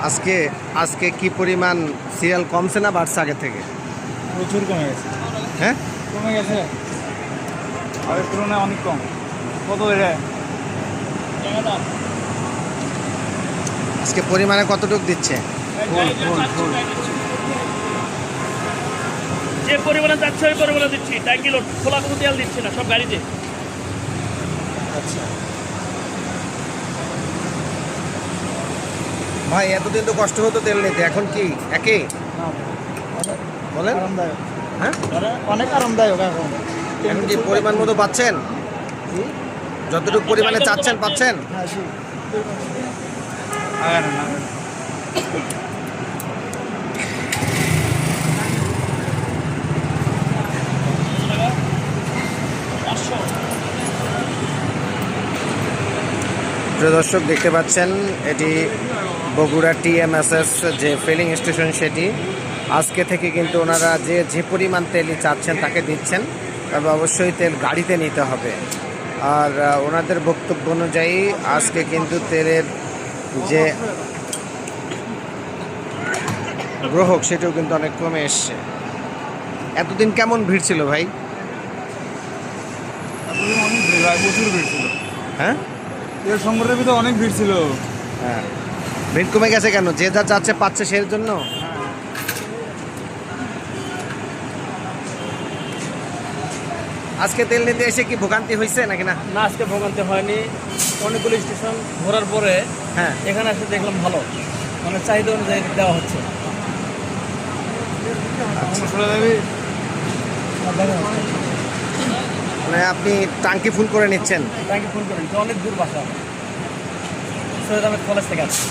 আজকে আজকে কি পরিমাণ সিরিয়াল কমছে না বাড়ছে আগে থেকে? প্রচুর কমে গেছে। হ্যাঁ, কমে গেছে, আগের তুলনায় অনেক কম। কত এটা আজকে পরিমাণে কতটুকু দিচ্ছে? যে পরিমাণে যাচ্ছে ওই পরিমাণে দিচ্ছি। ট্যাঙ্কি লোড, খোলা কোনো তেল দিচ্ছি না, সব গাড়িতে। আচ্ছা ভাই, এতদিন তো কষ্ট হতো তেল নিতে, এখন কি একই বলেন? আরামদায়ক, হ্যাঁ, অনেক আরামদায়ক এখন। এখন কি পরিমাণ মতো পাচ্ছেন? যতটুকু পরিমাণে চাচ্ছেন পাচ্ছেন? হ্যাঁ, জি। প্রিয় দর্শক, দেখতে পাচ্ছেন এটি বগুড়া টিএমএসএস যে ফিলিং স্টেশন, সেটি আজকে থেকে কিন্তু ওনারা যে পরিমাণ তেলই চাচ্ছেন তাকে দিচ্ছেন, তবে অবশ্যই তেল গাড়িতে নিতে হবে। আর ওনাদের বক্তব্য অনুযায়ী আজকে কিন্তু তেলের যে গ্রাহক সেটাও কিন্তু অনেক কমে এসছে। এতদিন কেমন ভিড় ছিল ভাই? অনেক ভিড় ভাই, প্রচুর ভিড় ছিল। হ্যাঁ, তেল সংকটের ভিতরে অনেক ভিড় ছিল। হ্যাঁ, ভিড় কমে গেছে কেন? যে যা চাচ্ছে পাচ্ছে, সেই জন্য। আজকে তেল নিতে এসে কি ভোগান্তি হয়েছে নাকি না? না, আজকে ভোগান্তি হয়নি। অনেকগুলো স্টেশন ঘোরার পরে হ্যাঁ, এখানে এসে দেখলাম ভালো, মানে চাহিদা অনুযায়ী দেওয়া হচ্ছে। মানে আপনি টাঙ্কি ফুল করে নিচ্ছেন? ট্যাঙ্কি ফোন করেন, অনেক দূর বাসা, সৈয়দ আহমেদ কলেজ থেকে আছে।